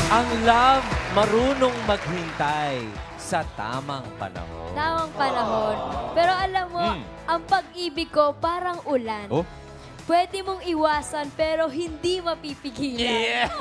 Ang love, marunong maghintay sa tamang panahon. Tamang panahon. Pero alam mo, ang pag-ibig ko parang ulan. Oh? Pwede mong iwasan pero hindi mapipigilan. Yeah!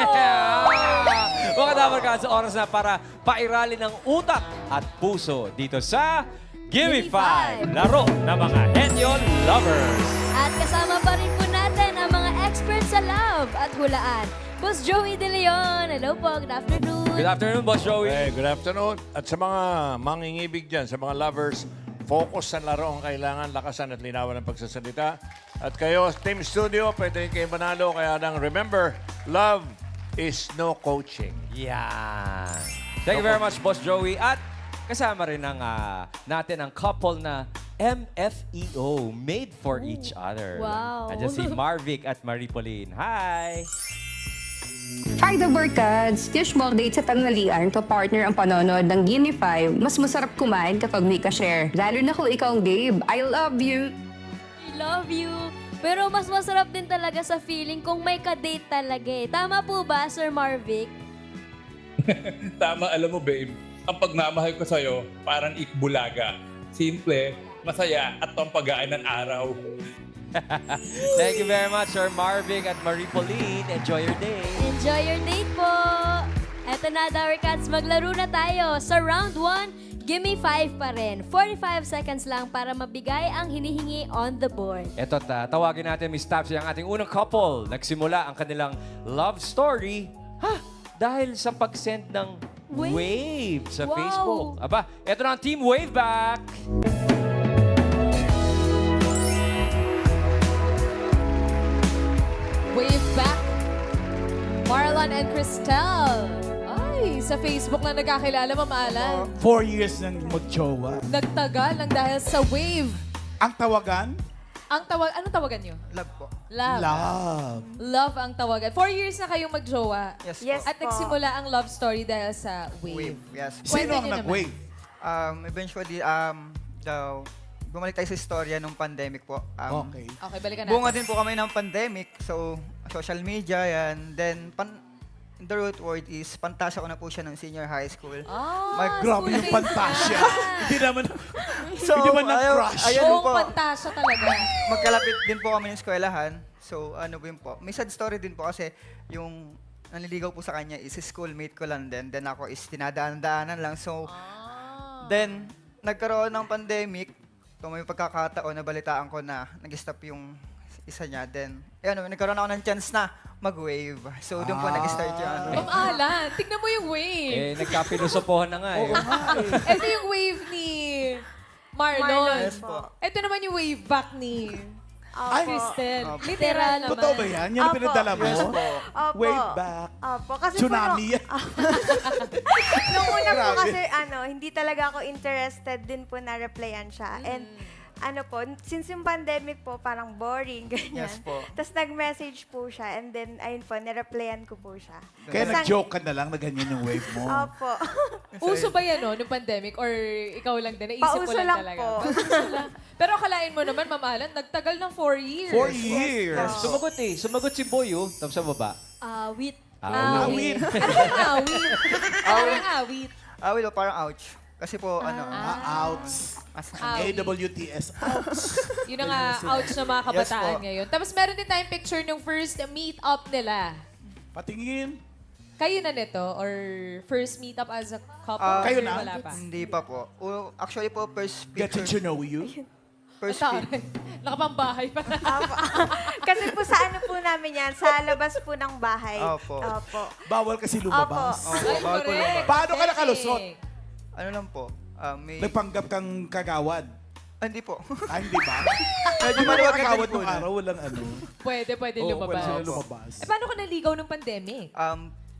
Mga dapat ka sa oras na para pairalin ang utak at puso dito sa Gimme Gimme 5, Five. laro ng mga Henyon Lovers. At kasama pa rin po natin ang mga experts sa love at hulaan. Boss Joey De Leon, hello po, good afternoon. Good afternoon, Boss Joey. Hey, good afternoon. At sa mga mangingibig dyan, sa mga lovers, focus sa laro ang kailangan, lakasan at linawan ng pagsasalita. At kayo, Team Studio, pwede kayo manalo. Kaya nang remember, love is no coaching. Yan. Thank you very much, Boss Joey. At kasama rin natin ang couple na MFEO, Made for Each Other. Wow. Andiyan si Marvic at Marie Pauline. Hi! Hi the Burkads! Usual date sa tanghalian to partner ang panonood ng Gimme 5. Mas masarap kumain kapag may ka-share. Lalo na kung ikaw ang babe. I love you! I love you. Pero mas masarap din talaga sa feeling kung may ka-date talaga eh. Tama po ba, Sir Marvic? Tama, alam mo babe, ang pagmamahal ko sa'yo parang ikbulaga. Simple, masaya at pampagaan ng araw. Thank you very much, Sir Marvic at Marie Pauline. Enjoy your day. Enjoy your date po! Eto na, Dower Cats, maglaro na tayo. Sa round 1, gimme 5 pa rin. 45 seconds lang para mabigay ang hinihingi on the board. Eto, tawagin natin, Miss Tapsi, ang ating unang couple. Nagsimula ang kanilang love story, dahil sa pag-send ng wave sa Wow. Facebook. Aba, eto na ang Team Wave Back. Wave back, Marlon and Cristel. Ay, sa Facebook na nagkakilala, Ma'am Alan. 4 years nang magjowa. Nagtagal lang dahil sa wave. Ang tawagan? Anong tawagan nyo? Love po. Love. Love. Love ang tawagan. 4 years na kayong magjowa. Yes, At nagsimula ang love story dahil sa po. wave. Yes. Kwento Sino ang niyo nag-wave? Eventually, bumalik tayo sa istorya nung pandemic po. Okay. Okay, balikan natin. Bunga din po kami ng pandemic. So, social media, yan. Then, the root word is, pantasya ko na po siya ng senior high school. Ah, Grabe yung schoolmate fantasya. ka. Hindi naman, So, hindi man nag-crush. ayun Buong po. pantasya talaga. Magkalapit din po kami ng eskwelahan. So, ano din po. May sad story din po kasi yung nanliligaw po sa kanya is schoolmate ko lang din. Then ako is dinadaan-daanan lang. So, then, nagkaroon ng pandemic. So, may pagkakataon na balitaan ko na nag-stop yung isa niya. Then, nagkaroon ako ng chance na mag-wave. So, doon po nag-start yung ano. Ma'am Alan, tignan mo yung wave. Nagkapilosopohan na nga eh. Ito yung wave ni Marlon. Yes po. Ito naman yung wave back ni Ay, Cristel. Literal naman. totoo ba yan? Yan ang Opo. pinadala mo? Yes po. Opo. Wave back. Opo. Kasi Tsunami yan. Nung una po Grabe. kasi, hindi talaga ako interested din po na replyan siya. And, since yung pandemic po, parang boring, ganyan. Yes po. Tapos nag-message po siya, and then, ayun po, nireplyan ko po siya. Kaya Tas ang- nag-joke ka na lang na ganyan yung wave mo. Opo. Uso ba yan, no, nung pandemic? Or ikaw lang din? Naisip mo Pauso lang lang talaga? po. Pauso lang. Pero akalain mo naman, Ma'am Alan, nagtagal ng 4 years. 4 years. Sumagot eh. Sumagot si Boy, tapos sa baba. Awit. Awit. Ano yung awit? Ano yung awit? Wilo, parang ouch. Kasi po, Outs. Awit. AWTS. Outs. Yun ang ouch na mga kabataan Yes po. ngayon. Tapos meron din tayong picture nung first meet up nila. Patingin. Kayo na nito? Or first meet up as a couple? Kayo Or na? Wala pa? hindi pa po. Actually po, first Getting picture. to know you. First Taray. picture. Nakapambahay pa na. Opo. Kasi po sa ano po namin yan, sa labas po ng bahay. Opo. Opo. Bawal kasi lumabas. Opo, Ay, bawal po correct. lumabas. Paano ka nakalusot? Ano lang po, may... Nagpanggap kang kagawad. Hindi po. Hindi ba? Medyo Di ba maluwag kagawad din po nung na. araw? Walang ano. Pwede Oo, pwede lumabas. sila lumabas. Eh, paano ka naligaw ng pandemic?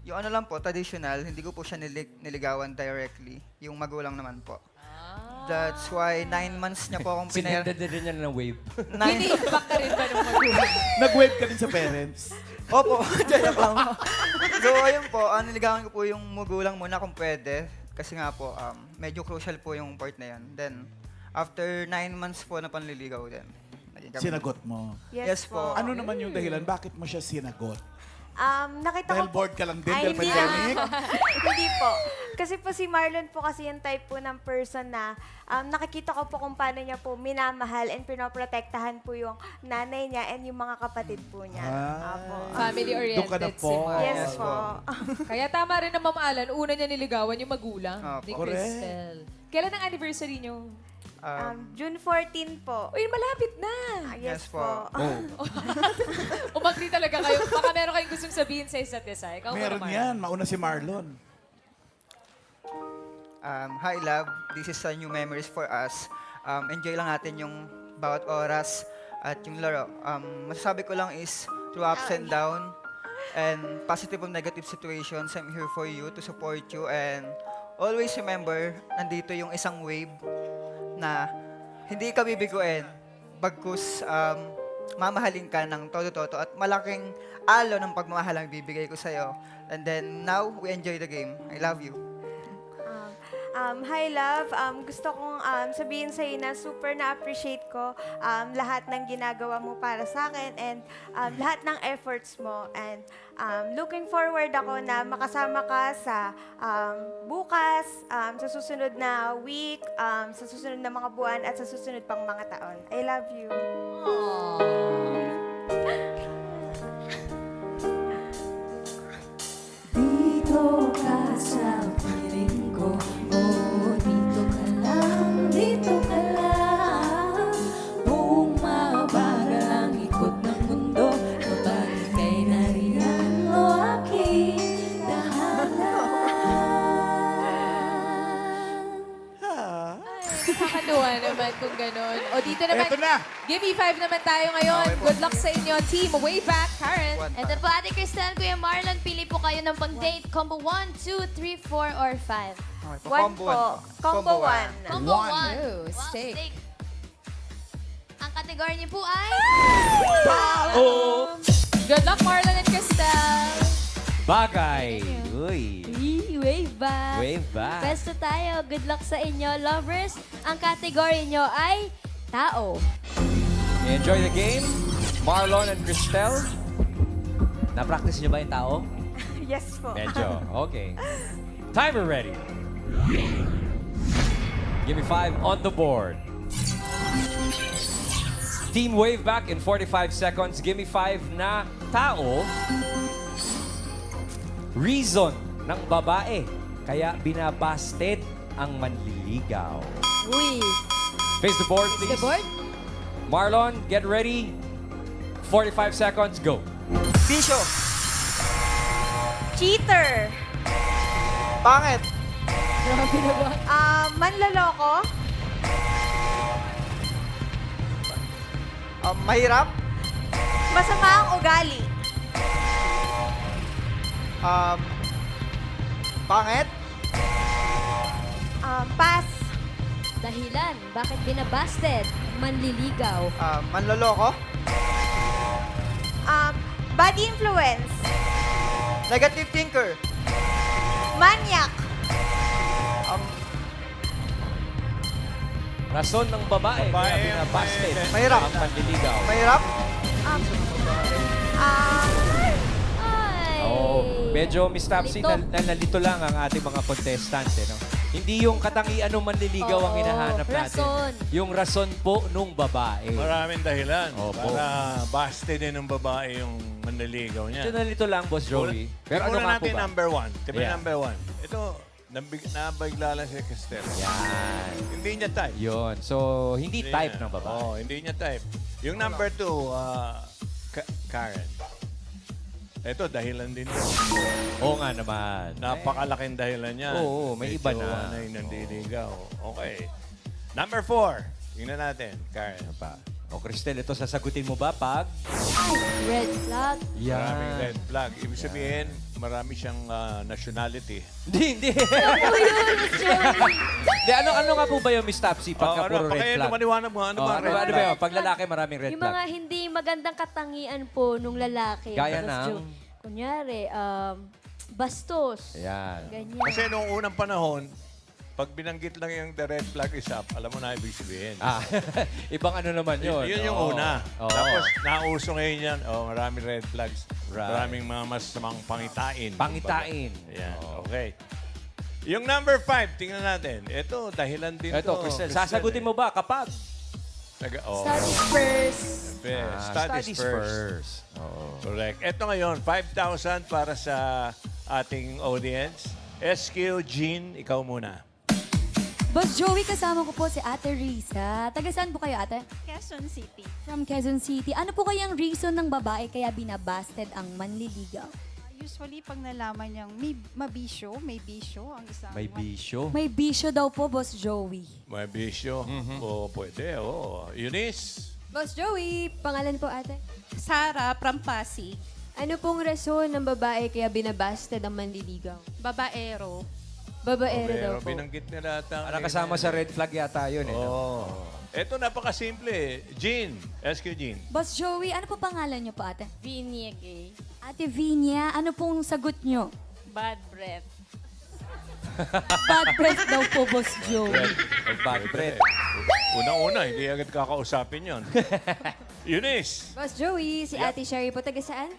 Yung ano lang po, traditional, hindi ko po siya niligawan directly. Yung magulang naman po. That's why 9 months niya po akong pinayar. Sinenda din niya ng wave. Bini-back ka rin ba ng magulang? Nag-wave ka din sa parents. Opo, dyan lang. So, ayun po, niligawan ko po yung magulang muna kung pwede. Kasi nga po, medyo crucial po yung part na yan. Then, after 9 months po na panliligaw din. naging kami. Sinagot mo. Yes po. Ano naman yung dahilan? Bakit mo siya sinagot? Nakita Dahil ko po... bored ka lang din Ay, dahil hindi pandemic? Hindi po. Kasi po si Marlon po kasi yung type po ng person na nakikita ko po kung paano niya po minamahal and pinoprotektahan po yung nanay niya and yung mga kapatid po niya. Apo. Family-oriented Doon ka na si po. Marlon. Yes po. Kaya tama rin na Ma'am Alan, una niya niligawan yung magulang Opo. ni Correct. Cristel. Kailan ang anniversary niyo? June 14 po. Uy, malapit na. Yes, Yes po. po. Umagri talaga kayo. Baka meron kayong gustong sabihin sa isa't isa. Ikaw muna, Meron Marlon. yan. Mauna si Marlon. Hi, love. This is a new memories for us. Enjoy lang natin yung bawat oras at yung laro. Masasabi ko lang is through ups and down and positive or negative situations, I'm here for you to support you and always remember, nandito yung isang wave na hindi ka bibiguin bagkus mamahalin ka ng todo-todo at malaking alo ng pagmamahal ang bibigay ko sa'yo. And then now, we enjoy the game. I love you. Hi, love. Gusto kong sabihin sa'yo na super na-appreciate ko lahat ng ginagawa mo para sa akin and lahat ng efforts mo. And looking forward ako na makasama ka sa bukas, sa susunod na week, sa susunod na mga buwan, at sa susunod pang mga taon. I love you. Dito ka sa piling ko, oh, dito ka lang, bumabagal ang ikot ng mundo, kapag ika'y nariyan, o aking tahanan. Nakakatuwa naman kung ganun. O dito naman, Eto na. give me 5 naman tayo ngayon. Good luck sa inyo, team. Way back, Karen. Ito po, Ate Cristel, Kuya Marlon, pili po kayo ng pang-date. Combo 1, 2, 3, 4, or 5. Okay, One po. Combo 1. Combo 1. Oh, steak. Ang kategory niyo po ay... Good luck, Marlon and Cristel. Bagay. Uy. Wave back. Wave back. Pwesto tayo. Good luck sa inyo, lovers. Ang kategory nyo ay tao. Enjoy the game. Marlon and Cristel. Na-practice niyo ba yung tao? Yes po. Medyo. Okay. Timer ready. Give me 5 on the board. Team wave back in 45 seconds. Give me 5 na tao. Reason ng babae kaya binabasted ang manliligaw. Uy. Face the board, please. The board? Marlon, get ready. 45 seconds, go. Bisyo! Cheater. Pangit! Grabe naman. Manloloko. Mahirap? Masama ang ugali. Pangit? Pass. Dahilan, bakit binabasted? Manliligaw. Manloloko? Bad influence. Negative thinker? Manyak. Rason ng babae, kaya Babae, binabasted mahirap. ang manliligaw. Mahirap? Ay. Oh, medyo Miss Tapsi, Nalito. nalito lang ang ating mga contestante. No? Hindi yung katangian ng manliligaw ang Oo, hinahanap natin. rason. Yung rason po nung babae. Maraming dahilan Opo. para baste din ng babae yung manliligaw niya. Medyo nalito lang, Boss Joey. Pero ano nga po natin ba? number 1. Tiba Yeah. number 1. Ito, nabigla lang si Cristel. Yan. Hindi niya type. Yun. So, hindi type ng babae. Oo, hindi niya type. Yung number 2, Karen. Ito, dahilan din. Oo nga naman. Napakalaking dahilan niya. Oo, may iba na. jowa yung nandiligaw. Okay. Number 4. Tingnan natin, Karen. Ano pa? O, Cristel, ito sasagutin mo ba pag? Red flag. Maraming Yan. red flag. Ibig sabihin, marami siyang nationality. Hindi. Hindi, ano nga po ba yung Miss Tapsi pagka puro red flag? Maliwanag mo. Ano Oh, ba? ano ba yun? Pag lalaki, maraming red Yung mga flag. hindi magandang katangian po nung lalaki. Gaya Tapos ng? yung, kunyari, bastos. Yan. Ganyan. Kasi noong unang panahon, pag binanggit lang yung the red flag is up, alam mo na ibig sabihin. Ibang ano naman yun. Yun yung Oo. una. Oo. Tapos, nauso ngayon yan. Maraming red flags. Right. Maraming mga masamang pangitain. Pangitain. Yan, okay. Yung number 5, tingnan natin. Ito, dahilan din Ito, to. Cristel, sasagutin mo ba kapag? Studies first. Studies first. Oo. Correct. Ito ngayon, 5,000 para sa ating audience. SQ Jean, ikaw muna. Boss Joey, kasama ko po si Ate Risa. Taga saan po kayo, Ate? Quezon City. From Quezon City. Ano po kayang reason ng babae kaya binabasted ang manliligaw? Usually, pag nalaman niyang may bisyo ang isang... May bisyo. May bisyo daw po, Boss Joey. May bisyo. Oo, pwede. Eunice. Boss Joey, pangalan po ate. Sara from Pasig. Ano pong rason ng babae kaya binabasted ang manliligaw? Babaero. Babaero daw po. Binanggit nila ata. Parang kasama sa red flag yata yun. Oo. Ito napakasimple. Jean. SQ Jean. Boss Joey, ano po pangalan niyo po, Ate? Vinia Gay. Ate Vinia, ano pong sagot niyo? Bad breath. Bad breath daw po, Boss Joey. Bad breath. Unang-una, hindi agad kakausapin yon. Eunice. Boss Joey, si Ate Sherry po taga saan?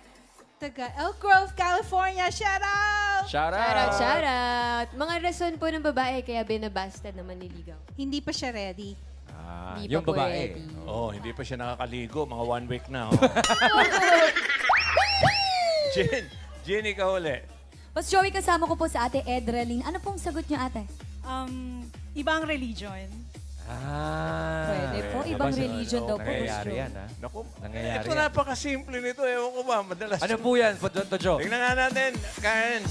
Taga Elk Grove, California. Shout out! Shout out. Shout out, shout out. Mga rason po ng babae kaya binabasted ng manliligaw. Hindi pa siya ready. Hindi Yung pa po babae. ready. Hindi pa siya nakakaligo. Mga 1 week na. Jean, ikaw uli. Boss Joey, kasama ko po sa Ate Edralyn. Ano pong sagot niyo, Ate? Ibang religion. Pwede po, ibang religion daw po, Boss Nangyayari Joey. yan, ha? Naku, Nangyayari ito yan. napakasimple nito. Ewan ko ba, madalas. Ano po yan, Tojo? Tingnan nga natin, Karen.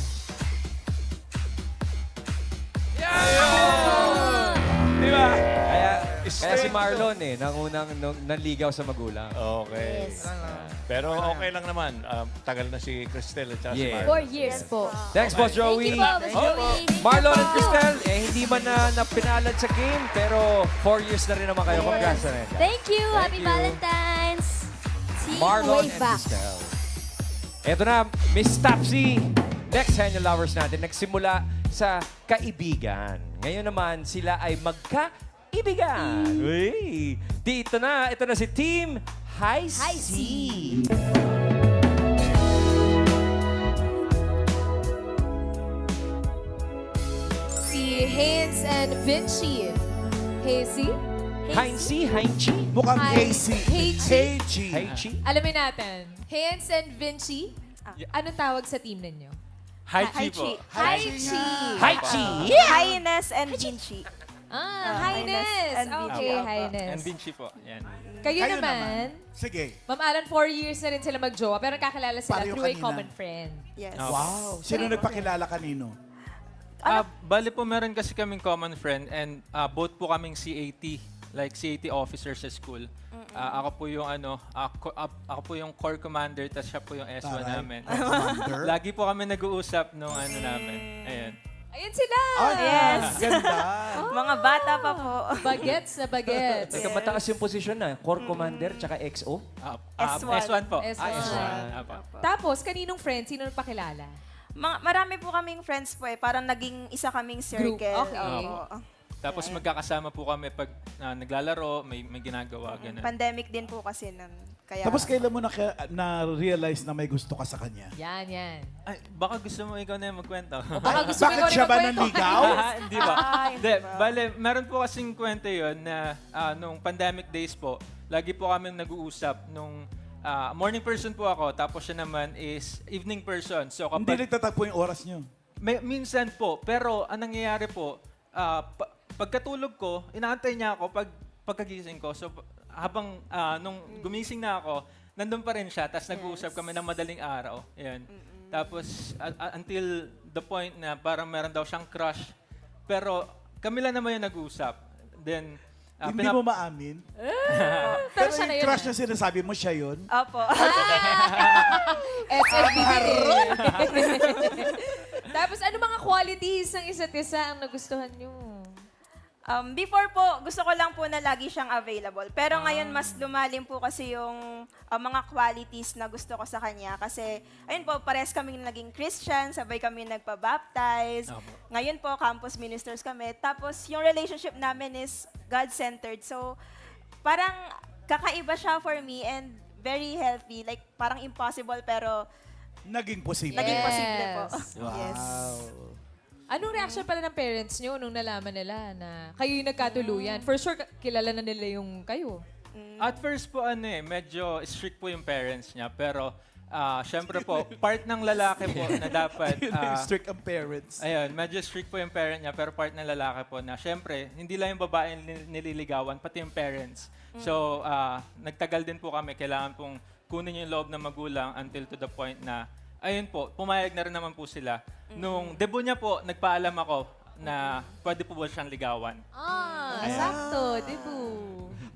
Di ba? Kaya si Marlon nangunang nanligaw sa magulang. Okay. Pero okay lang naman. Tagal na si Cristel at saka si Yeah. Marlon. 4 years po. Thanks, Boss Joey. Thank you po, Boss Joey. Marlon and Cristel, hindi man na pinalad sa game, pero 4 years na rin naman kayo. Congrats na rin. Thank you. Happy you. Valentine's. See Marlon you way and back. Cristel. Eto na, Miss Tapsy. Next Henyo Lovers natin, nagsimula sa kaibigan. Ngayon naman, sila ay magkaibigan. Uy! Ito na si Team High C. Si Haynes and Vinci. Hazy? Heinchi. Mukhang Hi- hazy. Hazy. Heinchi. Alamin natin. Haynes and Vinci. Ano tawag sa team ninyo? Haichi po. Haichi. Heinchi. Highness and Vinci. Highness. and Okay, Vinci. Highness. Vinci po. Yan. Kayo Kayo naman, Sige. Ma'am Alan, 4 years na rin sila mag-jowa, pero kakilala sila Pareho through a kanina. common friend. Yes. Wow. Sino nagpakilala kanino? Bali po meron kasi kaming common friend and both po kaming CAT, like CAT officer sa school. Ako po yung ako po yung core commander tapos siya po yung S1 Taray. namin. Commander? Lagi po kami nag-uusap nung namin. Ayan. Ayun sila! Yes. Ganda. Mga bata pa po. Bagets na bagets. Teka, mataas yung posisyon na. Core Commander tsaka XO. S1. S1 po. S1. Apo. Tapos, kaninong friend? Sino nagpakilala? Marami po kaming friends po Parang naging isa kaming circle. Group, okay. Oo. Tapos magkakasama po kami pag naglalaro, may ginagawa, ganun. Pandemic din po kasi nun. Kaya, Tapos kailan mo na-realize na may gusto ka sa kanya? Yan. Ay, baka gusto mo ikaw na yung magkwento. Baka gusto mo Bakit ikaw rin siya ba magkwento. nanligaw? Hindi ba? Hindi, bale, meron po kasing kwento yun na nung pandemic days po, lagi po kami nag-uusap nung morning person po ako, tapos siya naman is evening person. So Hindi kapag nagtatagpo yung oras niyo. minsan po, pero ang nangyayari po, pagkatulog ko, inaantay niya ako pagkagising ko. So habang nung gumising na ako, nandun pa rin siya, tapos nag-uusap kami ng madaling araw. Yan. Tapos until the point na parang meron daw siyang crush. Pero kami lang naman yung nag-uusap. Then, Hindi mo maamin. Pero siya na yung yun. crush na sinasabi mo, siya yun. Opo. SFBB din. Tapos, ano mga qualities ng isa't isa ang nagustuhan nyo? Before po, gusto ko lang po na lagi siyang available. Pero ngayon, mas lumalim po kasi yung mga qualities na gusto ko sa kanya. Kasi, ayun po, pares kaming naging Christian, sabay kami nagpa-baptize. Ngayon po, campus ministers kami. Tapos, yung relationship namin is God-centered. So, parang kakaiba siya for me and very healthy. Like, parang impossible, pero Naging posible. naging posible po. Wow. Yes. Anong reaction pala ng parents nyo nung nalaman nila na kayo yung nagkatuluyan? For sure, kilala na nila yung kayo. At first po, medyo strict po yung parents niya. Pero, syempre po, part ng lalaki po na dapat... Strict ang parents. Ayun, medyo strict po yung parent niya, pero part ng lalaki po na, syempre, hindi lang yung babae nililigawan, pati yung parents. So, nagtagal din po kami. Kailangan pong kunin yung loob ng magulang until to the point na, ayun po, pumayag na rin naman po sila. Nung debut niya po, nagpaalam ako na pwede po ba siyang ligawan. Sakto, di po?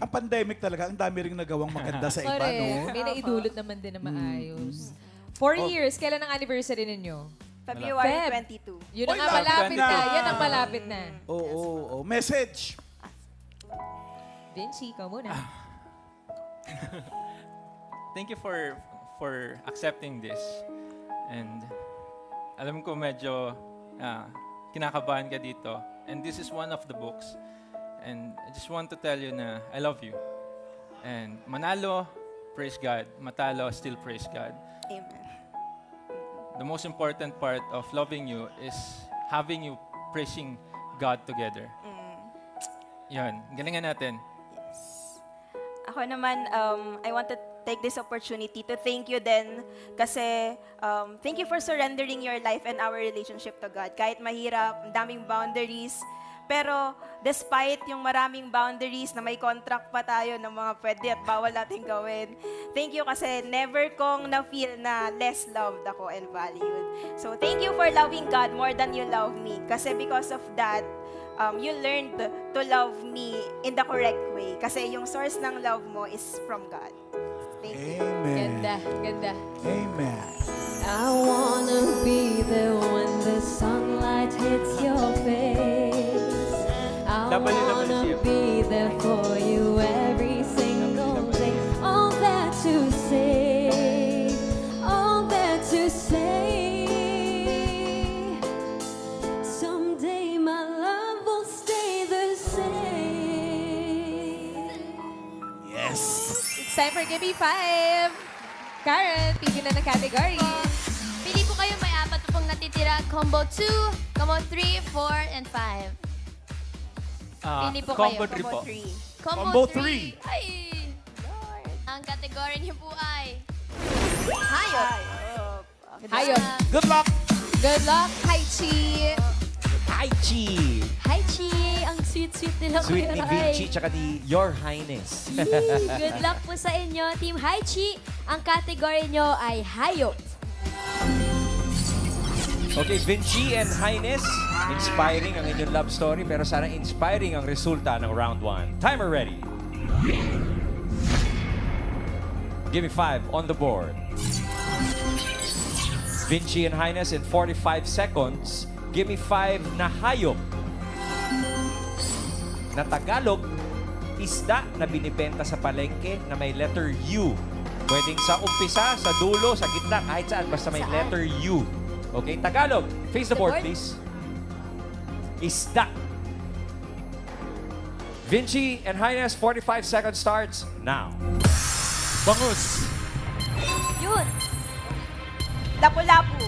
Ang pandemic talaga, ang dami ring nagawang maganda sa iba, no? May naidulot naman din na maayos. 4 years, kailan ang anniversary ninyo? February Feb. 22. Yun ang Oy, malapit lapit na. na. Yan ang malapit na. Oo. Message. Vinci, ikaw muna. Thank you for accepting this. And alam ko medyo kinakabahan ka dito. And this is one of the books. And I just want to tell you na I love you. And manalo, praise God. Matalo, still praise God. Amen. The most important part of loving you is having you praising God together. Yun, galingan natin. Ako naman, I want to take this opportunity to thank you din kasi thank you for surrendering your life and our relationship to God. Kahit mahirap, ang daming boundaries, pero despite yung maraming boundaries na may contract pa tayo ng mga pwede at bawal natin gawin, thank you kasi never kong na-feel na less loved ako and valued. So thank you for loving God more than you love me kasi because of that, you learned to love me in the correct way. Kasi yung source ng love mo is from God. Thank you. Amen. Ganda, ganda. Amen. I wanna be there when the sunlight hits your face. I wanna be there for you every single day. All that to say, all that to say. Someday my love will stay the same. Yes. It's time for Gimme 5. Karen, pili na ng category. Pili po kayo, may 4 pong natitira. Combo 2, combo 3, 4, and 5. Pili po Combo kayo. 3 po. Combo 3. Ay! Lord. Ang category niyo po ay... Hayop. Hayop. Good luck. Good luck, Haichi. Hi, Chi! Hi, Chi! Ang sweet-sweet nila, Sweet Kuya ni Rai. Vinci tsaka ni Your Highness. Good luck po sa inyo, Team Haichi. Ang category nyo ay hayop. Okay, Vinci and Highness, inspiring ang inyong love story, pero sana inspiring ang resulta ng round 1. Timer ready. Give me 5 on the board. Vinci and Highness in 45 seconds. Give me 5 na hayop. Na Tagalog, isda na binibenta sa palengke na may letter U. Pwedeng sa umpisa, sa dulo, sa gitna, kahit saan, basta may letter U. Okay, Tagalog. Face the board, please. Isda. Vinci and Highness, 45 seconds starts now. Bangus. Yun. Lapu-lapu.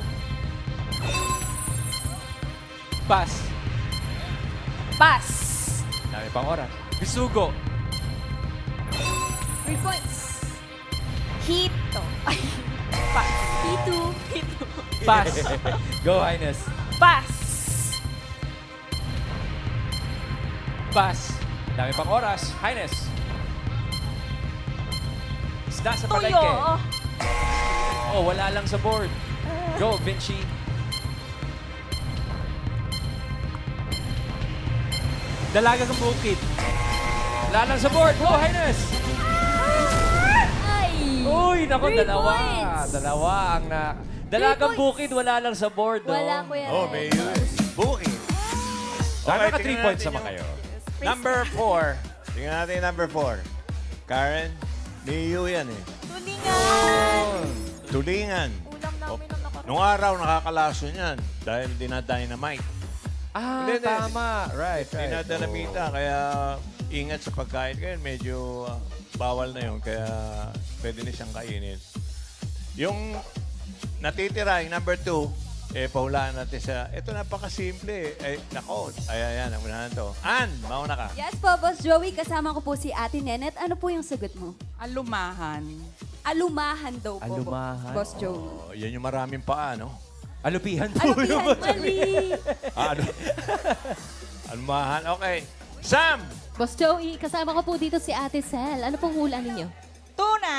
Pass. Pass. Dami pang oras. Bisugo. 3 points. Hito. Ay, pass. Pitu. Pass. Go, Highness. Pass. Pass. Dami pang oras. Highness. Isda sa Tuyo. palengke. Oh, wala lang sa board. Go, Vinci. Dalagang bukid. Wala lang sa board. Go, Highness. Ay! Uy, naku, 3 dalawa. points. Dalawa ang na... Dalagang 3 points. bukid, wala lang sa board. No? Wala, Kuya Rai. Bukid. Dami ka 3 tingnan points natin sama yung- kayo. Number 4. Tingnan natin yung number 4. Karen, Miyu yan eh. Tulingan! Tulingan. Ulam namin na nakaraan. Nung araw, nakakalaso niyan dahil dinadynamite. Ah, Hindi, hindi. tama. Right. Dinadynamita, kaya ingat sa pagkain kayo. Medyo bawal na yun, kaya pwede na siyang kainin. Yung natitira, yung number 2, pahulaan natin sa, ito napakasimple. Nako, ayan, ang unahan to. Ann, mauna ka. Yes po, Boss Joey. Kasama ko po si Ate Nenet. Ano po yung sagot mo? Alumahan. Alumahan daw po, Alumahan? Boss Joey. Oh, yan yung maraming paa, no? Alupihan po. Alupihan, mali! Ano? Almahan. Okay. Sam! Boss Joey, kasama ko po dito si Ate Sel. Ano pong hula ninyo? Tuna.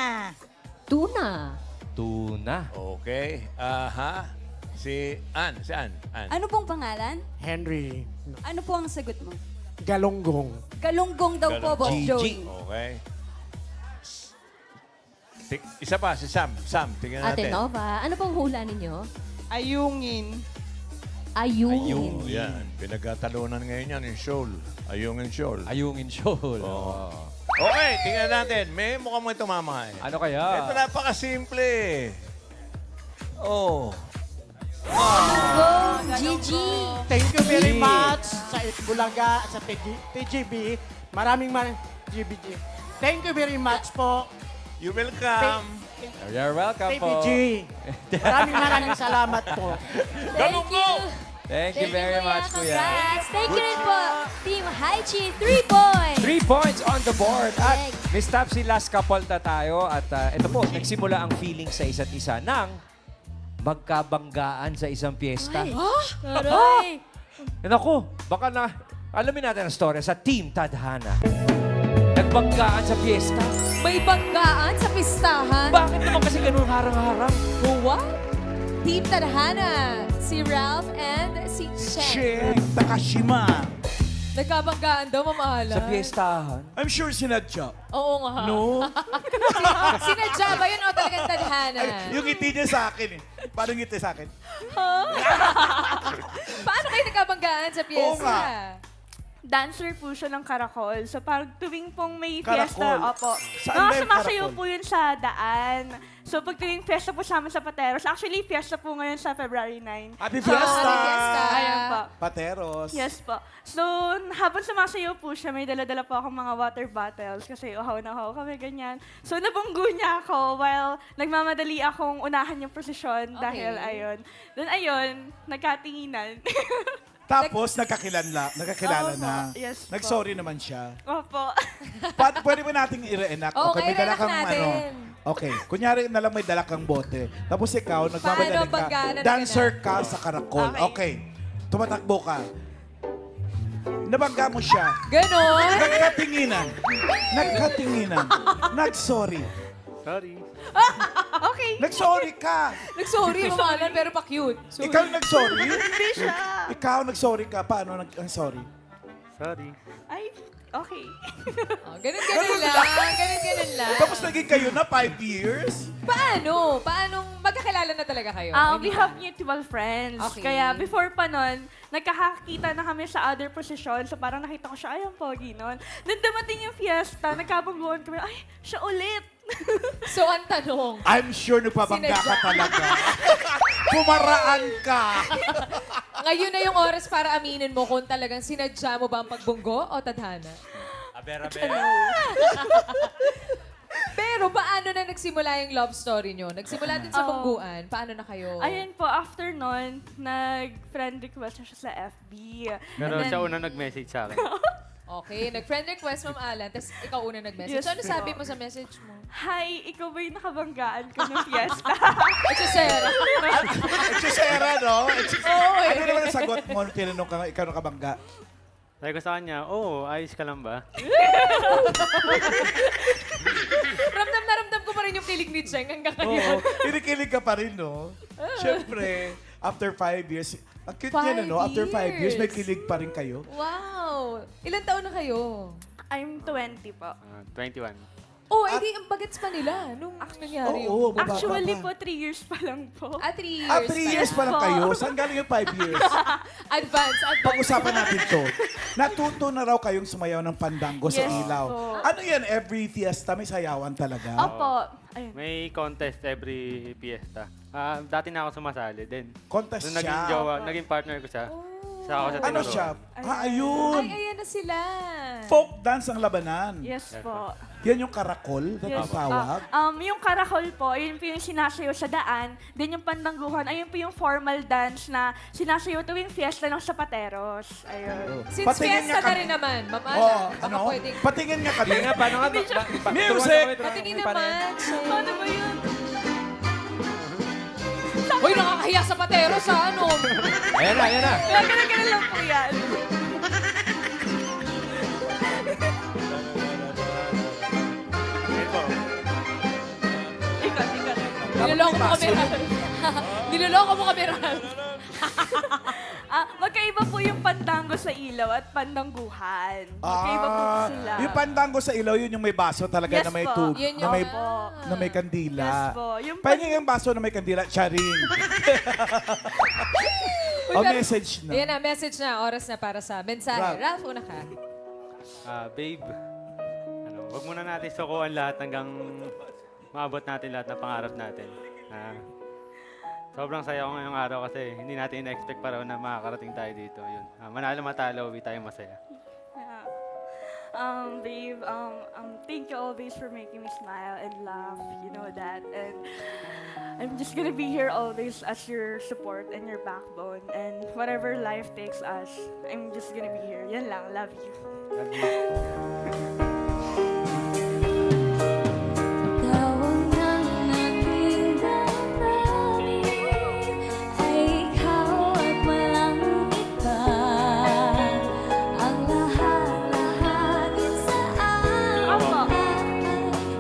Tuna. Tuna. Okay. Aha. Si Ann. Ann. Ano pong pangalan? Henry. Ano po ang sagot mo? Galunggong. Galunggong daw po, Boss Gigi. Joey. Okay. Isa pa, si Sam. Sam, tingnan Ate natin. Nova, ano pong hula ninyo? Ayungin. Ayungin. Oh, yan. Pinagkatalunan ngayon yan, yung shoal. Ayungin shoal. Ayungin shoal. Oo. Okay, tingnan natin. May mukhang mo tumama eh. Ano kaya? Ito napakasimple. Oh. Go, Gigi! Thank you very much sa Itbulaga, sa TGB. GBG. Thank you very much po. You welcome. You're welcome po. TPG. Maraming salamat po. Thank you! Thank you very much, Kuya. Congrats! Thank you rin po, Team Haichi. 3 points! 3 points on the board. At Correct. Miss Tapsi, last couple na tayo. At ito po, nagsimula ang feeling sa isa't isa ng magkabanggaan sa isang piyesta. Aray! Naku, baka na, alamin natin ang story sa Team Tadhana. Nagbanggaan sa piyesta. May banggaan sa pistahan. Bakit naman kasi ganun harang-harang? What? Team Tadhana, si Ralph and si Chen. Sheng Takashima. Nagkabanggaan daw, Ma'am Alan. Sa piyestahan. I'm sure sinadya. Oo nga. No? Sinadya ba yun o talagang Tadhana? Yung ngiti niya sa akin eh. Paano ngiti sa akin? Paano kayo nagkabanggaan sa Oo piyesta? nga. Dancer po siya ng karakol. So, parang tuwing pong may Karakol? fiesta, opo. Saan ba yung Sumasayaw karakol? po yun sa daan. So, pag tuwing fiesta po sa amin sa Pateros, actually, fiesta po ngayon sa February 9. Happy Happy Fiesta! Fiesta! Ayan po. Pateros. Yes po. So, habang sumasayaw po siya, may dala-dala po akong mga water bottles kasi uhaw na uhaw kami, ganyan. So, nabunggo niya ako while nagmamadali akong unahan yung prosesyon dahil ayun. Then ayun, nagkatinginan. Tapos, nakakilala Opo, na. yes po. Nag-sorry naman siya. Opo. Pwede ba nating i-reenact? Okay, may dala i-reenact kang natin. Okay, kunyari na lang may dala kang bote. Tapos ikaw, nagmamadaling Paano pagka ka. Dancer ka sa karakol. Okay. Okay. Tumatakbo ka. Nabangga mo siya. Ganon? Nagkatinginan. Nag-sorry. Okay. Nag-sorry ka. Nag-sorry, Ma'am Alan, pero pa-cute. Sorry. Ikaw nag-sorry? Hindi siya. Ikaw nag-sorry ka. Paano nag-sorry? Ay, okay. Oh, ganun-ganun lang. Ganun-ganun lang. Tapos naging kayo na 5 years? Paano? Paanong magkakilala na talaga kayo? We have mutual friends. Okay. Kaya before pa nun, nagkakakita na kami sa other position. So parang nakita ko siya, ay, ang pogi nun. Then dumating yung fiesta, nagkabangguan kami, ay, siya ulit. So, ang tanong, I'm sure nagpabangga ka Sinadya. talaga. Pumaraan ka. ngayon na yung oras para aminin mo kung talagang sinadya mo ba ang pagbunggo o tadhana? Pero paano na nagsimula yung love story nyo? Nagsimula din sa bungguan. Paano na kayo? Ayun po, after nun, nag-friend request na siya sa FB. Pero And then- siya una nag-message sa akin. Okay, nag-friend request, Ma'am Alan, tapos ikaw una nag-message. Yes, So, ano po. sabi mo sa message mo? Hi, ikaw ba yung nakabanggaan ko ng fiesta? Exosera. Exosera, no? Oo, eh. Ano naman ang sagot mo nung tinanong ka, ikaw nakabangga? Sabi ko sa kanya, ayos ka lang ba? Ramdam na ramdam ko pa rin yung kilig ni Cheng hanggang Oo. ngayon. Kinikilig ka pa rin, no? Siyempre, after 5 years, ang cute niya, 5 no? After 5 years, may years. kilig pa rin kayo. Wow! Ilan taon na kayo? I'm 20 po. 21. Oh, edi ang bagets pa nila nung nangyari Oo, yung... baba Actually pa. po, 3 years pa lang po. 3 years. 3 years pa lang kayo. Saan galing yung 5 years? Advance. Pag-usapan natin to. Natuto na raw kayong sumayaw ng pandango sa Yes ilaw. po. Ano yan? Every fiesta may sayawan talaga? Opo. Ayun. May contest every fiesta. Dati na ako sumasali din. Contest Nung naging siya. jowa, naging partner ko siya. Sa ako sa Ano tinuro. siya? Ayun. Ay, ayan na sila. Folk dance ang labanan. Yes po. Yan yung karakol na tawag. Yung karakol po, yun po yung sinasayaw sa daan. Then yung pandangguhan, ayun po yung formal dance na sinasayaw tuwing fiesta ng Sapateros. Ayun. Since Patingin fiesta nga na kami. rin naman, Ma'am Ana, Oh, baka ano? pwedeng... Patingin nga kami. Nga, paano nga? Music! Patingin naman. Ano ba yun? Hoy, nakakahiya sa patero sa ano. Ayan na, ayan na. Ganun lang po yan. Ikot. Niloloko mo kami, Ral. Niloloko mo kami, Ral. Magkaiba po yung pandango sa ilaw at pandangguhan. Magkaiba po sila. Yung pandango sa ilaw, yun yung may baso talaga Yes na may po. tub, Yun na yung- may, Ah. na may kandila. Yes po. Yung Pahingin yung baso na may kandila, charing. Uy, O pero- message na. Ayan na, message na. Oras na para sa mensahe. Ralph. Ralph, una ka. Babe, wag muna natin sukuan lahat hanggang maabot natin lahat ng pangarap natin. Sobrang saya ko ngayong araw kasi hindi natin in-expect pa raw na makakarating tayo dito. Yun. Manalo matalo, uwi tayo masaya. Babe, thank you always for making me smile and laugh. You know that. And I'm just gonna be here always as your support and your backbone. And whatever life takes us, I'm just gonna be here. Yan lang. Love you. Love you. Tawag ng aking damdamin ay ikaw at walang iba. Ang lahat-lahatin sa akin,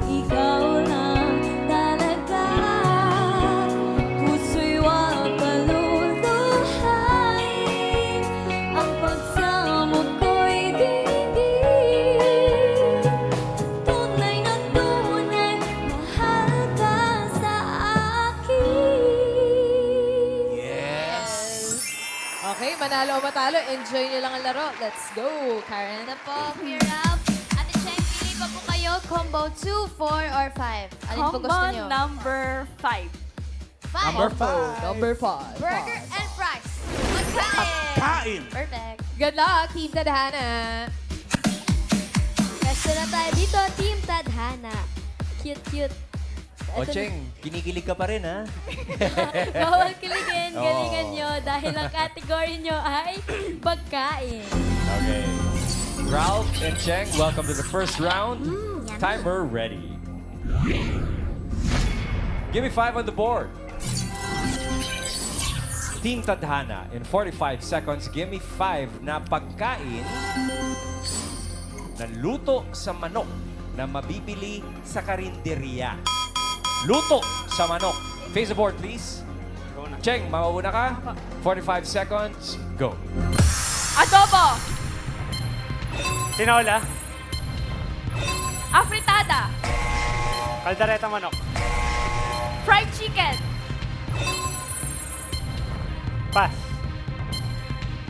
ikaw lang talaga. Puso'y huwag paluluhain, ang pagsamo ko'y dinig. Tunay na tunay, mahal ka sa akin. Okay, manalo o matalo. Enjoy nyo lang ang laro. Let's go, Karen. Ano po, Kuya Ralph? Ate Cheng, pili pa po kayo. Combo 2, 4, or 5? Alin po gusto Combo nyo? number 5. 5. Number 5. Number 5. Burger and fries. Magkain. Kain. Perfect. Good luck, Team Tadhana. Pwesto na tayo dito, Team Tadhana. Cute. O, Cheng, kinikilig ka pa rin, ha? Bawal kiligin. Oo. Galingan nyo dahil ang category nyo ay pagkain. Okay. Ralph and Cheng, welcome to the first round. Timer ready. Give me 5 on the board. Team Tadhana, in 45 seconds, give me 5 na pagkain na luto sa manok na mabibili sa karinderya. Luto sa manok. Face the board, please. Cheng, mauuna ka. 45 seconds, go. Adobo. Tinola, Afritada. kaldereta manok, Fried chicken. pas,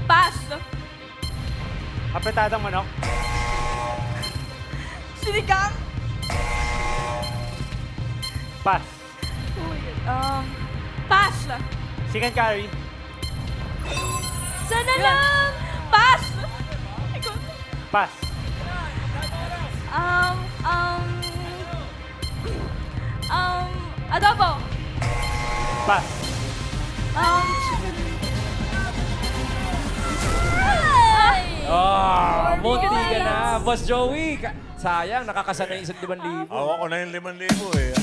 Pas. apretadang manok, Sinigang. pas, Pas. chicken curry, Sana lang. Pas. pas, Adobo. pas, Munti ka na, Boss Joey. Sayang, nakakasanay isang 5,000. Hawak ko na yung 5,000 eh.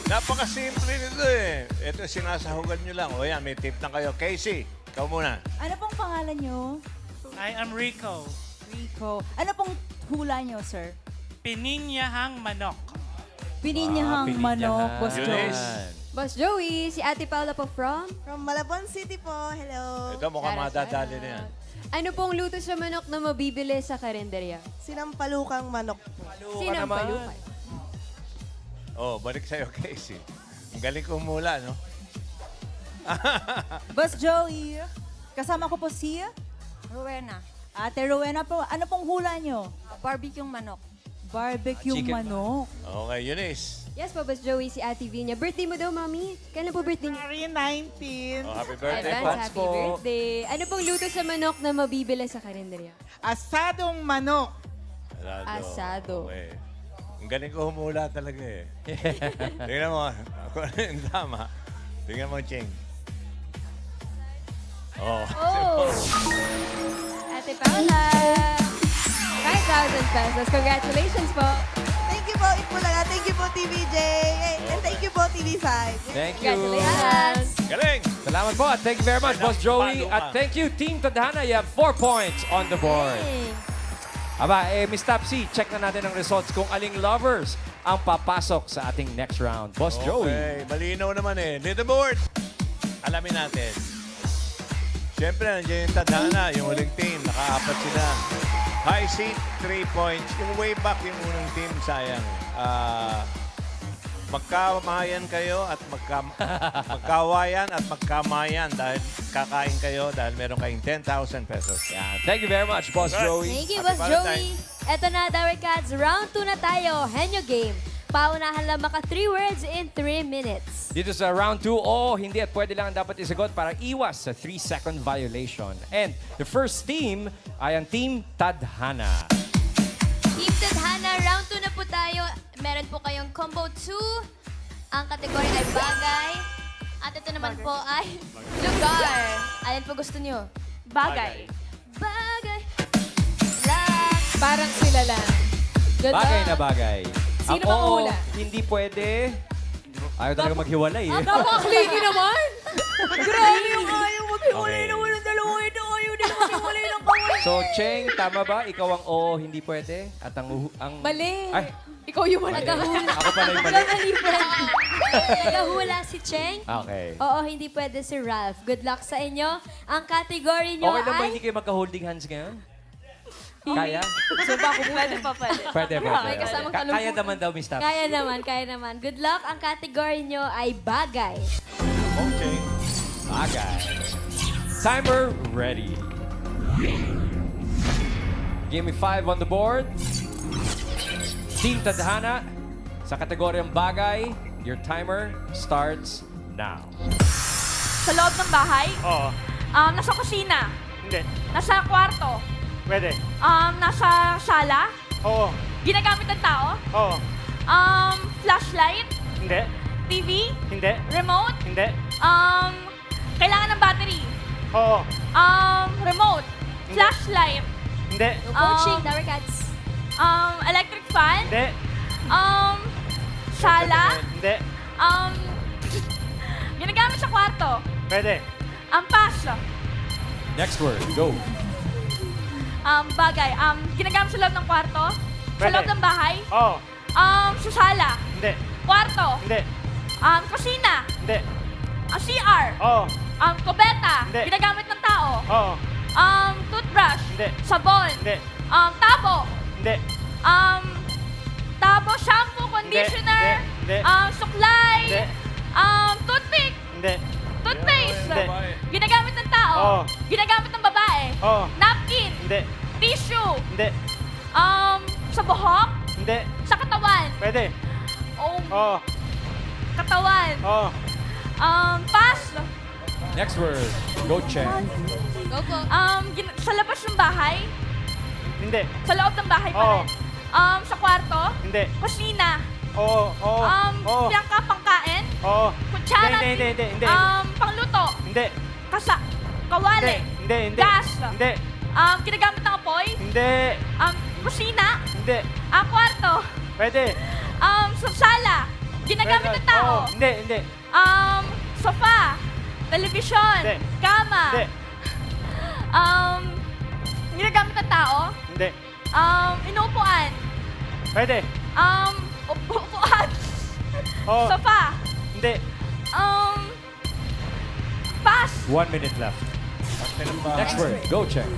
Napakasimple nito eh. Ito, sinasahugan nyo lang. O yan, may tip na kayo. Casey, ikaw muna. Ano pong pangalan nyo? I am Rico. Rico. Ano pong hula nyo, sir? Pininyahang manok. Pininyahang manok, Boss Yun Joe. is. Boss Joey, si Ate Paula po from? From Malabon City po. Hello. Ito, mukhang madadali na yan. Ano pong luto sa manok na mabibili sa karinderya? Sinampalukang manok po. Sinampalukay. Oh, balik sa'yo, Casey. Ang galing ko mula, no? Boss Joey, kasama ko po si Rowena. Ate Rowena po. Ano pong hula nyo? Barbecue manok. Barbecue Chicken manok. Okay, Eunice. Yes po, Boss Joey, si Ate Vina. Birthday mo daw, Mami. Kailan po birthday niya? February 19. Oh, happy birthday po. Advance, happy birthday. Ano pong luto sa manok na mabibili sa karinderya? Asadong manok. Asado. Okay. Ang galing ko humula talaga eh. Tingnan mo, ako na yung tama. Tingnan mo, Ching. Oh. Oh! Ate Paula! 5,000 pesos. Congratulations po. Thank you po, Itbulaga. Thank you po, TVJ. And thank you po, TV5. Thank you. Congratulations. Galing! Salamat po at thank you very much, Boss Joey. At thank you, Team Tadhana. You have 4 points on the board. Aba, Miss Tapsi, check na natin ang results kung aling lovers ang papasok sa ating next round. Boss Joey. Okay, malinaw naman eh. Leaderboard! Alamin natin. Siyempre, nandiyan yung Tadhana, yung huling team. Naka-apat sila. High seat, 3 points. Yung way back, yung unang team, sayang. Magkamayan kayo at magkawayan at magkamayan dahil kakain kayo dahil meron kayong 10,000 pesos. Yeah, thank you very much, Boss Joey. Thank you, Happy Boss Valentine's. Joey. Eto na, Tower Cats. Round 2 na tayo. Henyo game. Paunahan lang maka 3 words in 3 minutes. Dito sa round 2, hindi at pwede lang ang dapat isagot para iwas sa 3-second violation. And the first team ay ang Team Tadhana. Team Tadhana, round 2 na po tayo. Meron po kayong combo 2. Ang kategory ay bagay. At ito naman po ay lugar. Alin po gusto nyo? Bagay. Bagay. Luck. Parang sila lang. Good Bagay luck. na bagay. Sino Ang bang oo, hula? hindi pwede. Ayaw talaga maghiwalay eh. Napaka-clingy naman. Grabe yung Ayaw maghiwalay Okay. na walang dalawa. Ayaw din maghiwalay ng kaway. So, Cheng, tama ba? Ikaw ang oo, hindi pwede? At ang... Mali. Ay, Ikaw yung mali. ako pala yung mali. Nagahula si Cheng. Okay. Oo, hindi pwede si Ralph. Good luck sa inyo. Ang category nyo Okay lang ba ay... hindi kayo magka-holding hands ngayon? Kaya? So, baka pwede pa pwede. Pwede. May kasamang tanong Kaya po. naman daw, Miss Taps. Kaya naman. Good luck. Ang category nyo ay bagay. Okay. Bagay. Timer ready. Give me 5 on the board. Team Tadhana, sa kategoryang bagay, your timer starts now. Sa loob ng bahay, Oo. nasa kusina, Hindi. nasa kwarto, Pwede. nasa sala, Oo. ginagamit ng tao, Oo. flashlight, Hindi. TV, Hindi. remote, Hindi. kailangan ng battery, Oo. remote, flashlight, Hindi. No coaching, Tower Cats. electric fan, Hindi. sala, Hindi. ginagamit sa kwarto, Pwede. pass, Next word, go. bagay, ginagamit sa loob ng kwarto, sa Pwede. loob ng bahay, Oo. sa sala, Hindi. kwarto, Hindi. kusina, Hindi. CR, Oo. kubeta, Hindi. ginagamit ng tao, Oo. toothbrush, Hindi. sabon, Hindi. tabo, Hindi. tabo, shampoo, conditioner, Hindi. suklay, Hindi. toothpick, Hindi. toothpaste, Hindi. ginagamit ng tao, Oo. ginagamit ng babae, Oo. napkin, Hindi. tissue, Hindi. sa buhok, Hindi. sa katawan, Pwede. Oo. katawan, Oo. pass, Next word, go check. Go po. sa labas ng bahay, Hindi. sa loob ng bahay pa Oo. rin, sa kwarto, Hindi. kusina, Oo. Oo. Oo. piyangka pangkain, Oo. kutsara, Hindi. pangluto, Hindi. kawali, Hindi. gas, Hindi. ginagamit ng apoy, Hindi. kusina, Hindi. kwarto, Pwede. sa sala, ginagamit ng tao, Oo. Hindi. sofa, telebisyon, Hindi. kama, Hindi. ginagamit ng tao, Hindi. inuupuan, Pwede. upuan, Oo. sofa, Hindi. pass, 1 minute left. Next word, go check.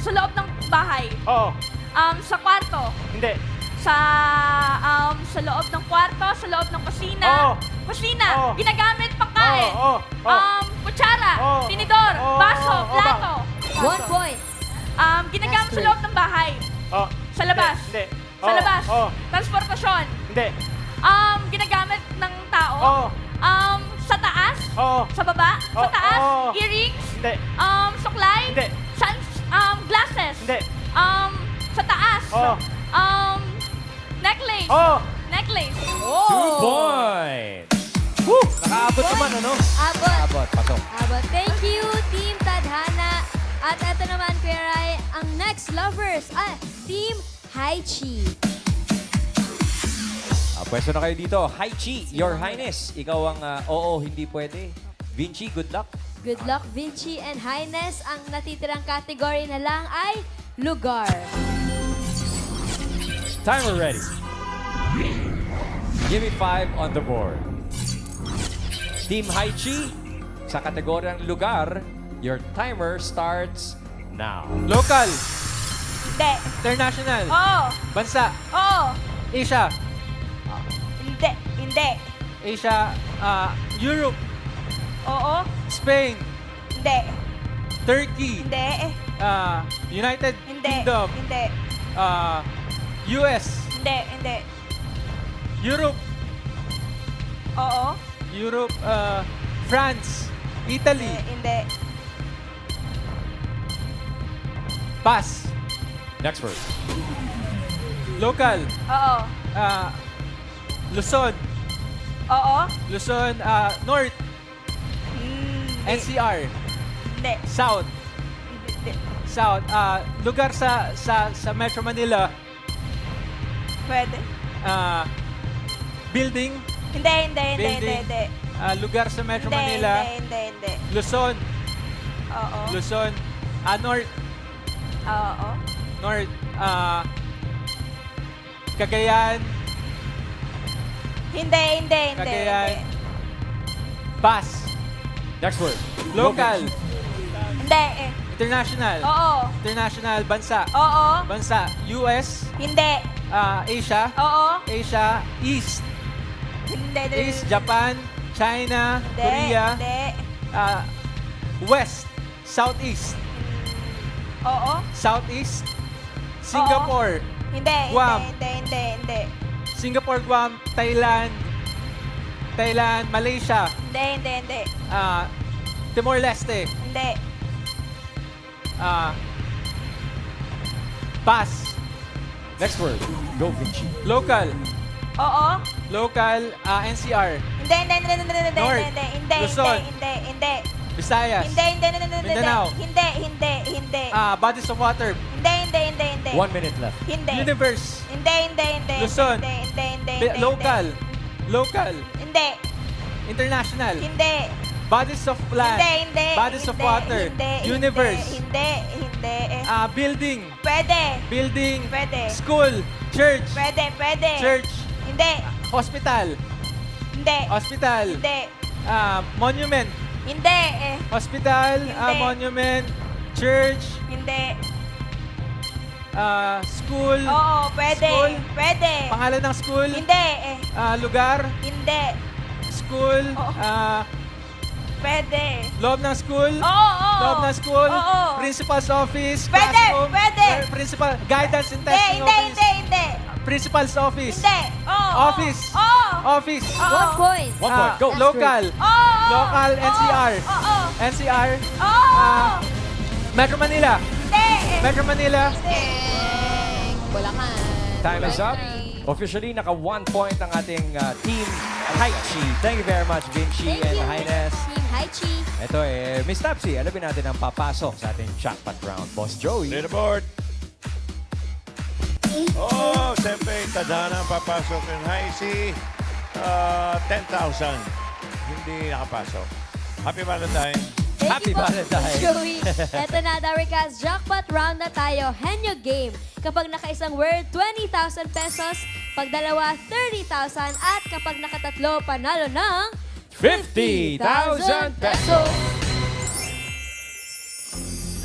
sa loob ng bahay, Oo. sa kwarto, Hindi. Sa loob ng kwarto, sa loob ng kusina. Kusina, ginagamit pangkain. Kutsara, tinidor, baso, plato. 1 point. Ginagamit sa loob ng bahay. Sa labas. Sa labas. Transportasyon. Hindi. Ginagamit ng tao. Sa taas. Sa baba. Sa taas. Earrings. Hindi. Suklay. Hindi. Glasses. Hindi. Sa taas. Necklace. Necklace. 2 points. Nakaabot naman, ano? Abot. Abot, pasok. Abot. Thank you, Team Tadhana. At eto naman, Kuya Rai, ang next lovers, Team Haichi. Pwesto na kayo dito. Haichi, Your Highness. Ikaw ang, oo, hindi pwede. Vinci, good luck. Good luck, Vinci and Highness. Ang natitirang category na lang ay lugar. Timer ready. Give me 5 on the board. Team Haichi, sa kategoryang lugar, your timer starts now. Local. Hindi. International. Oo. Bansa. Oo. Asia. Hindi. Hindi. Asia. Europe. Oo. Spain. Hindi. Turkey. Hindi. United Hindi. Kingdom. Hindi. US. Hindi. Hindi. Europe. Oo. Europe. France. Italy. Hindi. Pass. Next word. Local. Oo. Luzon. Oo. Luzon. North. NCR. Hindi. South. Hindi. South. Lugar sa Metro Manila. Pwede. Building. Hindi. Hindi. Hindi. Building. Hindi. Lugar sa Metro Hindi. Manila. Hindi. Hindi. Luzon. Oo. Luzon. North. Oo. North. Cagayan. Hindi. Hindi. Hindi. Cagayan. Hindi. Pass. Next word. Local. Hindi. International. Oo. International. Bansa. Oo. Bansa. US. Hindi. Asia. Oo. Asia. East. Hindi. East. Japan. China. Hindi. Korea. Hindi. West. Southeast. Oo. Southeast. Singapore. Hindi. Guam. Hindi. Hindi. Hindi. Singapore, Guam, Thailand. Thailand, Malaysia. Hindi. Hindi. Hindi. Timor-Leste. Hindi. Pass. Next word. Go, Vinci. Local. Oo. Local, NCR. Hindi. Hindi. Hindi. Hindi. Hindi. North. Hindi. Hindi. Luzon. Hindi. Hindi. Visayas. Hindi. Hindi. Hindi. Hindi. Mindanao. Hindi. Hindi. Hindi. Bodies of water. Hindi. Hindi. Hindi. Hindi. 1 minute left. Hindi. Universe. Hindi. Hindi. Hindi. Luzon. Hindi. Hindi. Hindi. Hindi. Local. Local. Hindi. International. Hindi. Bodies of land. Hindi. Hindi. Bodies of Hindi. water. Hindi. Universe. Hindi. Hindi. Building. Pwede. Building. Pwede. School. Church. Pwede. Pwede. Church. Hindi. Hospital. Hindi. Hospital. Hindi. Monument. Hindi. Hospital. Hindi. Monument. Church. Hindi. School. Oo, pwede. School. Pwede. Pangalan ng school. Hindi. Lugar. Hindi. School. Pwede. Loob ng school. Oo. Loob ng school. Oo. Principal's office. Pwede, Classroom. pwede. Principal. Guidance and Hindi. testing Hindi. office. Hindi. Hindi. Principal's office. Hindi. Oo. Office. Oo. Office. 1 point. 1 point. Go. Local. Oo. Local. NCR. Oo. NCR. Oo. Metro Manila. Hindi. Metro Manila. Wala ka. Time is up. Officially, naka 1 point ang ating team Haichi. Thank you very much, Vinci Thank and you, Highness. Team Haichi. Ito Miss Tapsi, alamin natin ang papasok sa ating jackpot round. Boss Joey. Leaderboard. Siyempre, Tadhana ang papasok ng high C. 10,000. Hindi nakapasok. Happy Valentine. Happy Valentine's. Joey. Eto na, Daricas, jackpot round na tayo. Henyo game. Kapag nakaisang word, 20,000 pesos. Pag dalawa, 30,000. At kapag nakatatlo, panalo ng 50,000 pesos.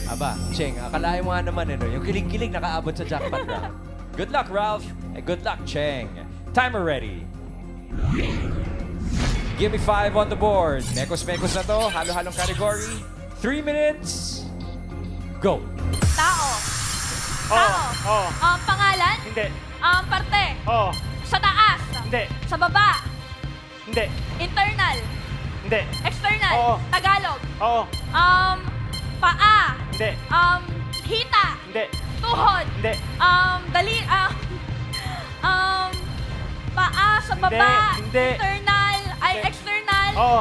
Aba, Cheng, akalain mo nga naman yung kilig-kilig nakaabot sa jackpot round. Good luck, Ralph. And good luck, Cheng. Timer ready. Give me 5 on the board. Mekos-mekos na to. Halo-halong category. 3 minutes. Go. Tao. Tao. Pangalan? Hindi. Parte. Oo. Sa taas. Hindi. Sa baba. Hindi. Internal. Hindi. External. Oo. Tagalog. Oo. Paa. Hindi. Hita. Hindi. Tuhod. Hindi. Dali. Paa sa baba. Hindi. Internal. Ay, Hindi. external. Oo.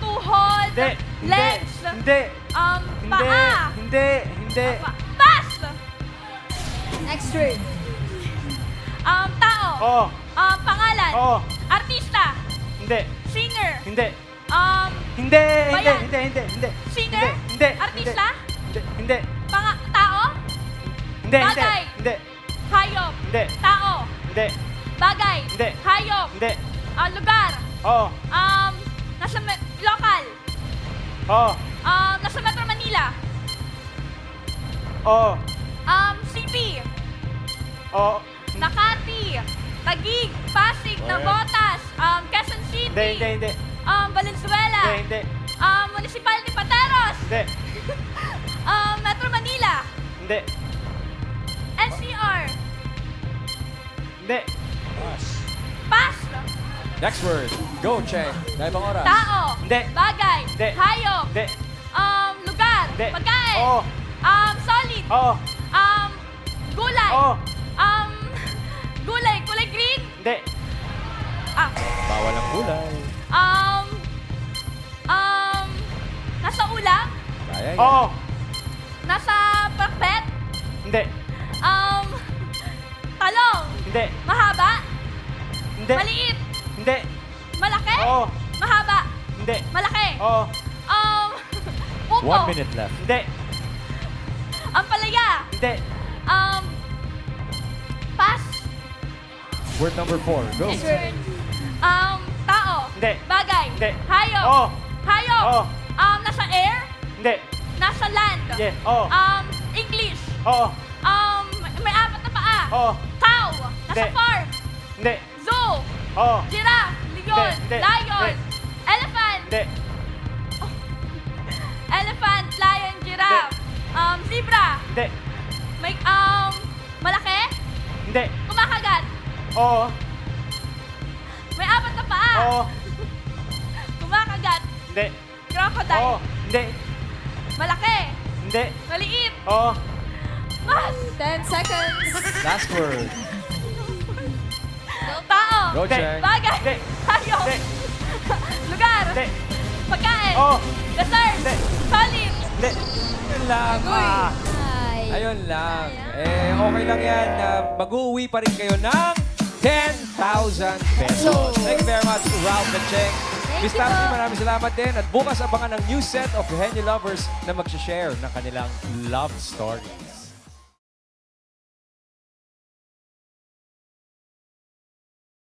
Tuhod. Hindi. Legs. Hindi. Paa. Hindi. Hindi. Pass. Next word. Tao. Oo. Pangalan. Oo. Artista. Hindi. Singer. Hindi. Um, Hindi. Hindi. Bayan. Hindi. Hindi. Hindi. Singer? Hindi. Artista? Hindi. Hindi. Tao? Hindi. Hindi. Bagay. Hindi. Hayop? Hindi. Tao? Hindi. Bagay? Hindi. Hayop? Hindi. Lugar? Oo. Nasa local? Oo. Nasa Metro Manila? Oo. City? Oo. Makati? Taguig? Pasig? Navotas? Quezon City? Hindi. Hindi. Hindi. Valenzuela? Hindi. Municipality Pateros? Hindi. Metro Manila? Hindi. NCR? Hindi. Pass? Next word. Go, Cheng. Dahil bang oras? Tao? Hindi. Bagay? Hindi. Hayop? Hindi. Lugar? Hindi. Pagkain? Oo. Solid? Oo. Gulay? Oo. Gulay? Kulay green? Hindi. Bawal ang gulay. Nasa ulam? Kaya yan. Oo. Nasa pakbet? Hindi. Talong? Hindi. Mahaba? Hindi. Maliit? Hindi. Malaki? Oo. Mahaba? Hindi. Malaki? Oo. Pupo? 1 minute left. Hindi. Ampalaya? Hindi. Pass? Word number 4. Go. Next word. Tao? Hindi. Bagay? Hindi. Hayop? Oo. Hayop? Oo. Nasa air? Hindi. Nasa land? Yeah. Oo. English? Oo. May 4 na paa? Oo. Cow? Nasa Hindi. farm? Hindi. Zoo? Oo. Giraffe? Leon? Hindi. Lion? Hindi. Elephant? Hindi. Elephant, lion, giraffe? Zebra? Hindi. May, malaki? Hindi. Kumakagat? Oo. May 4 na paa? Oo. Kumakagat? Hindi. Crocodile? Oo. Hindi. Malaki? Hindi. Maliit? Oo. Mas? 10 seconds. Last word. Tao? Go, Hindi. Cheng. Bagay? Hindi. Hayop? Hindi. Lugar? Hindi. Pagkain? Oo. Dessert? Hindi. Solid? Hindi. Yun lang. Ay. Ayun lang. Okay lang yan. Mag-uwi pa rin kayo ng 10,000 pesos. Thank you very much, Ralph and Cheng. Miss you Tapsi, po. maraming salamat din. At bukas abangan ang new set of Henny Lovers na mag-share ng kanilang love stories.